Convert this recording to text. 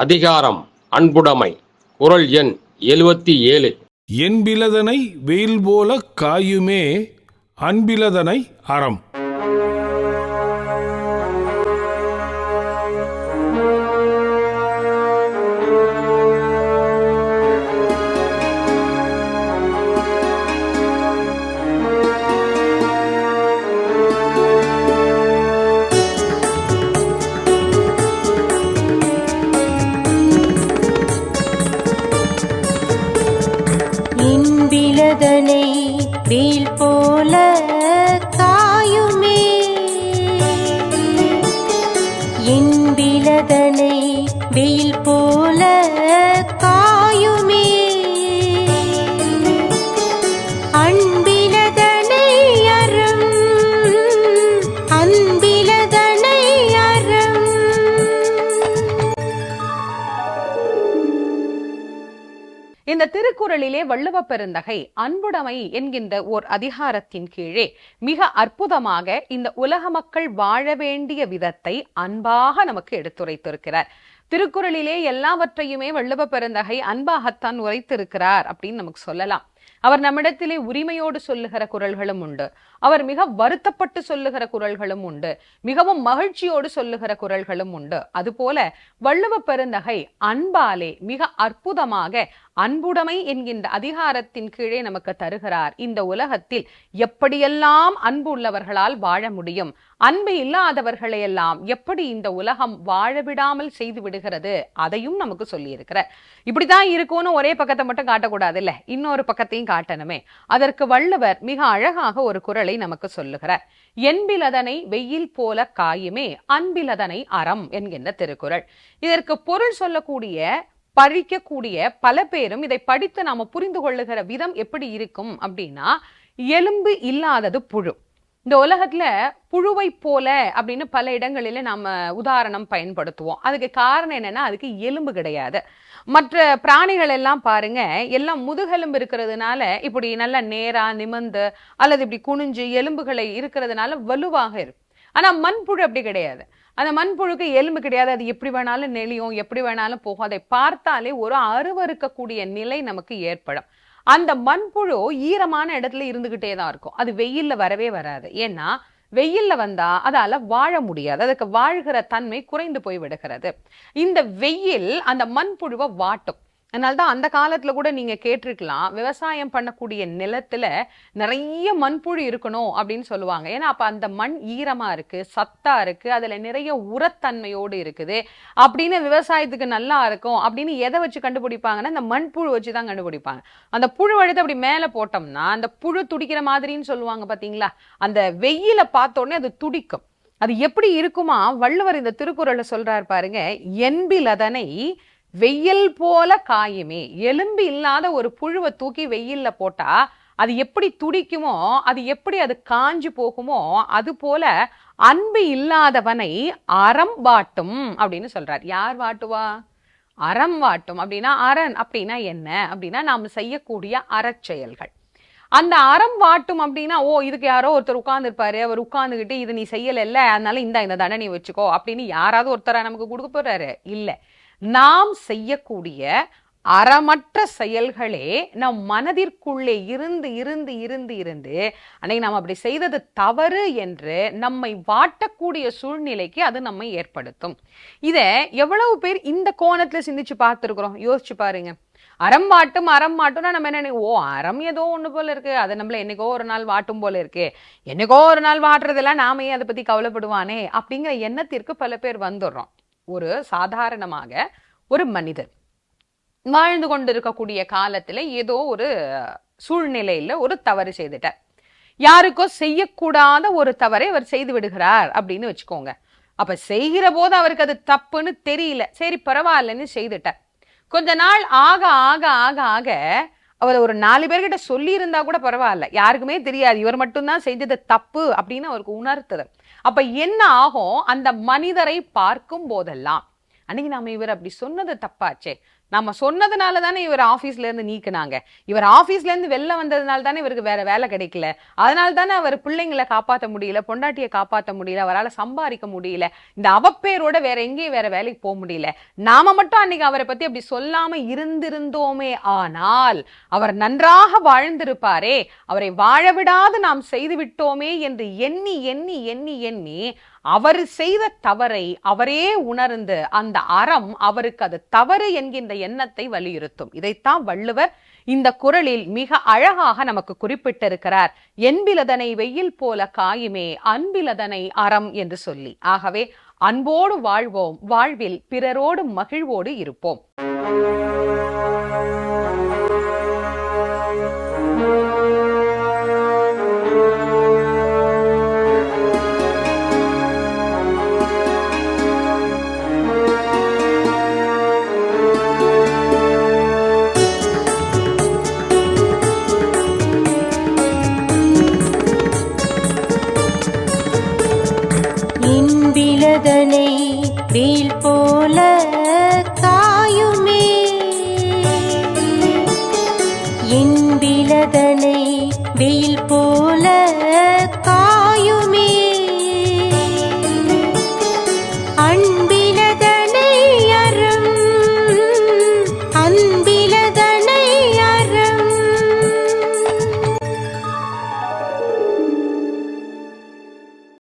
அதிகாரம் அன்புடைமை. குறள் எண் 77. என்பிலதனை வெயில் போல காயுமே அன்பிலதனை அறம். என்பிலதனை வேல் போல காயுமே, என்பிலதனை வேல் போல காயுமே, அன்பிலதனை அறம், அன்பிலதனை அறம். இந்த திருக்குறளிலே வள்ளுவ பெருந்தகை அன்புடைமை என்கின்ற ஓர் அதிகாரத்தின் கீழே மிக அற்புதமாக இந்த உலக மக்கள் வாழ வேண்டிய விதத்தை அன்பாக நமக்கு எடுத்துரைத்திருக்கிறார். திருக்குறளிலே எல்லாவற்றையுமே வள்ளுவ பெருந்தகை அன்பாகத்தான் உரைத்திருக்கிறார் அப்படின்னு நமக்கு சொல்லலாம். அவர் நம்மிடத்திலே உரிமையோடு சொல்லுகிற குறள்களும் உண்டு, அவர் மிக வருத்தப்பட்டு சொல்லுகிற குறள்களும் உண்டு, மிகவும் மகிழ்ச்சியோடு சொல்லுகிற குறள்களும் உண்டு. அதுபோல வள்ளுவ பெருந்தகை அன்பாலே மிக அற்புதமாக அன்புடைமை என்கின்ற அதிகாரத்தின் கீழே நமக்கு தருகிறார். இந்த உலகத்தில் எப்படியெல்லாம் அன்பு உள்ளவர்களால் வாழ முடியும், அன்பு இல்லாதவர்களையெல்லாம் எப்படி இந்த உலகம் வாழ விடாமல் செய்து விடுகிறது, அதையும் நமக்கு சொல்லி இருக்கிறார். இப்படிதான் இருக்கும்னு ஒரே பக்கத்தை மட்டும் காட்டக்கூடாது இல்ல, இன்னொரு பக்கத்தையும் காட்டணுமே. அதற்கு வள்ளுவர் மிக அழகாக ஒரு குறளை நமக்கு சொல்லுகிறார். என்பிலதனை வெயில் போல காயுமே அன்பிலதனை அறம் என்கின்ற திருக்குறள். இதற்கு பொருள் சொல்லக்கூடிய படிக்கக்கூடிய பல பேரும் இதை படித்து நாம புரிந்து கொள்ளுகிற விதம் எப்படி இருக்கும் அப்படின்னா, எலும்பு இல்லாதது புழு. இந்த உலகத்துல புழுவை போல அப்படின்னு பல இடங்களில நாம உதாரணம் பயன்படுத்துவோம். அதுக்கு காரணம் என்னன்னா, அதுக்கு எலும்பு கிடையாது. மற்ற பிராணிகள் எல்லாம் பாருங்க, எல்லாம் முதுகெலும்பு இருக்கிறதுனால இப்படி நல்லா நேரா நிமிர்ந்து அல்லது இப்படி குனிஞ்சு எலும்புகளை இருக்கிறதுனால வலுவாக இருக்கும். ஆனா மண்புழு அப்படி கிடையாது. அந்த மண்புழுக்கு எலும்பு கிடையாது, அது எப்படி வேணாலும் நெளியும், எப்படி வேணாலும் போகும். அதை பார்த்தாலே ஒரு அருவருக்கக்கூடிய நிலை நமக்கு ஏற்படும். அந்த மண்புழு ஈரமான இடத்துல இருந்துகிட்டே தான் இருக்கும், அது வெயில்ல வரவே வராது. ஏன்னா வெயில்ல வந்தா அதால வாழ முடியாது, அதுக்கு வாழ்கிற தன்மை குறைந்து போய் விடுகிறது. இந்த வெயில் அந்த மண்புழுவை வாட்டும். அதனால்தான் அந்த காலத்துல கூட நீங்க கேட்டிருக்கலாம், விவசாயம் பண்ணக்கூடிய நிலத்துல நிறைய மண்புழு இருக்கணும் அப்படின்னு சொல்லுவாங்க. ஏன்னா அப்ப அந்த மண் ஈரமா இருக்கு, சத்தா இருக்கு, அதுல நிறைய உரத்தன்மையோடு இருக்குது அப்படின்னு விவசாயத்துக்கு நல்லா இருக்கும் அப்படின்னு எதை வச்சு கண்டுபிடிப்பாங்கன்னா, அந்த மண்புழு வச்சுதான் கண்டுபிடிப்பாங்க. அந்த புழு எடுத்து அப்படி மேல போட்டோம்னா அந்த புழு துடிக்கிற மாதிரின்னு சொல்லுவாங்க பாத்தீங்களா, அந்த வெயில பார்த்த உடனே அது துடிக்கும். அது எப்படி இருக்குமா, வள்ளுவர் இந்த திருக்குறளை சொல்றாரு பாருங்க. என்பிலதனை வெயில் போல காயுமே, எலும்பு இல்லாத ஒரு புழுவை தூக்கி வெயில்ல போட்டா அது எப்படி துடிக்குமோ, அது எப்படி அது காஞ்சு போகுமோ, அது போல அன்பு இல்லாதவனை அறம் வாட்டும் அப்படின்னு சொல்றார். யார் வாட்டுவா? அறம் வாட்டும். அப்படின்னா அரண் அப்படின்னா என்ன அப்படின்னா, நாம் செய்யக்கூடிய அறச்செயல்கள். அந்த அறம் வாட்டும் அப்படின்னா, ஓ இதுக்கு யாரோ ஒருத்தர் உட்கார்ந்து இருப்பாரு, அவர் உட்கார்ந்துகிட்டு இது நீ செய்யல அதனால இந்த தண்டனை வச்சுக்கோ அப்படின்னு யாராவது ஒருத்தரா நமக்கு கொடுக்க போறாரு? இல்ல, நாம் செய்யக்கூடிய அறமற்ற செயல்களே நம் மனதிற்குள்ளே இருந்து இருந்து இருந்து இருந்து அன்னைக்கு நாம் அப்படி செய்தது தவறு என்று நம்மை வாட்டக்கூடிய சூழ்நிலைக்கு அது நம்மை ஏற்படுத்தும். இத எவ்வளவு பேர் இந்த கோணத்துல சிந்திச்சு பார்த்துருக்குறோம்? யோசிச்சு பாருங்க. அறம் வாட்டும் அறம் வாட்டும்னா நம்ம என்ன, ஓ அறம் ஏதோ ஒண்ணு போல இருக்கு, அதை நம்மள என்னைக்கோ ஒரு நாள் வாட்டும் போல இருக்கு, என்னைக்கோ ஒரு நாள் வாட்டுறதெல்லாம் நாமே அதை பத்தி கவலைப்படுவானே அப்படிங்கிற எண்ணத்திற்கு பல பேர் வந்துடுறோம். ஒரு சாதாரணமாக ஒரு மனிதர் வாழ்ந்து கொண்டு இருக்கக்கூடிய காலத்துல ஏதோ ஒரு சூழ்நிலையில ஒரு தவறு செய்துட்டார். யாருக்கோ செய்யக்கூடாத ஒரு தவறை அவர் செய்து விடுகிறார் அப்படின்னு வச்சுக்கோங்க. அப்ப செய்கிற போது அவருக்கு அது தப்புன்னு தெரியல, சரி பரவாயில்லன்னு செய்துட்டார். கொஞ்ச நாள் ஆக ஆக ஆக ஆக அவர் ஒரு 4 பேர்கிட்ட சொல்லி இருந்தா கூட பரவாயில்ல, யாருக்குமே தெரியாது, இவர் மட்டும்தான் செஞ்சது தப்பு அப்படின்னு அவருக்கு உணர்த்துது. அப்ப என்ன ஆகும், அந்த மனிதரை பார்க்கும் போதெல்லாம் அன்னைக்கு நாம இவர் அப்படி சொன்னது தப்பாச்சே, நம்ம சொன்னதுனால தானே இவர் ஆபீஸ்ல இருந்து நீக்குனாங்க, இவர் ஆபீஸ்ல இருந்து வெளில வந்ததுனால தானே இவருக்கு வேற வேலை கிடைக்கல, அதனால தானே அவர் பிள்ளைங்களை காப்பாற்ற முடியல, பொண்டாட்டியை காப்பாற்ற முடியல, அவரால் சம்பாதிக்க முடியல, இந்த அவப்பேரோட வேற எங்கேயும் வேற வேலைக்கு போக முடியல. நாம மட்டும் அன்னைக்கு அவரை பத்தி அப்படி சொல்லாம இருந்திருந்தோமே ஆனால் அவர் நன்றாக வாழ்ந்திருப்பாரே, அவரை வாழவிடாது நாம் செய்து விட்டோமே என்று எண்ணி எண்ணி எண்ணி எண்ணி அவர் செய்த தவறை அவரே உணர்ந்து அந்த அறம் அவருக்கு அது தவறு என்கின்ற எண்ணத்தை வலியுறுத்தும். இதைத்தான் வள்ளுவர் இந்த குறளில் மிக அழகாக நமக்கு குறிப்பிட்டிருக்கிறார். என்பிலதனை வெயில் போல காயுமே அன்பிலதனை அறம் என்று சொல்லி. ஆகவே அன்போடு வாழ்வோம், வாழ்வில் பிறரோடு மகிழ்வோடு இருப்போம். என்பிலதனை வேல் போல காயுமே, என்பிலதனை வெயில் போல